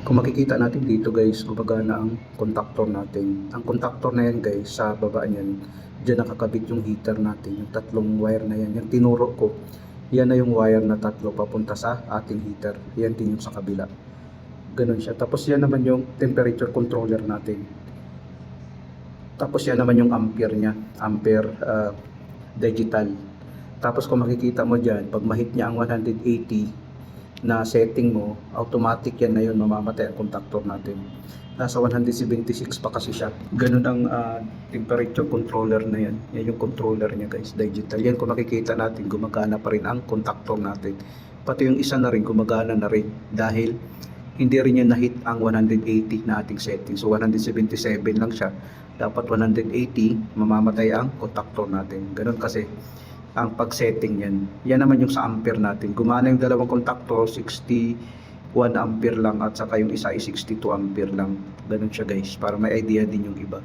Kung makikita natin dito guys, gumagana ang contactor natin. Ang contactor na yan guys, sa baba niyan, dyan nakakabit yung heater natin, yung tatlong wire na yan. Yung tinuro ko, yan na yung wire na tatlo papunta sa ating heater. Yan din yung sa kabila. Ganun siya. Tapos yan naman yung temperature controller natin. Tapos yan naman yung ampere niya, ampere digital. Tapos kung makikita mo dyan, pag mahit niya ang 180 na setting mo, automatic yan na yun, mamamatay ang contactor natin. Nasa 176 pa kasi siya. Ganun ang temperature controller na yan. Yan yung controller niya guys, digital. Yan kung makikita natin, gumagana pa rin ang contactor natin. Pati yung isa na rin, gumagana na rin dahil hindi rin niya na-hit ang 180 na ating setting. So 177 lang siya. Dapat 180, mamamatay ang contactor natin. Ganun kasi ang pag-setting yan. Yan naman yung sa ampere natin. Gumana yung dalawang contactor, 61 ampere lang at saka yung isa ay 62 ampere lang. Ganun siya guys, para may idea din yung iba.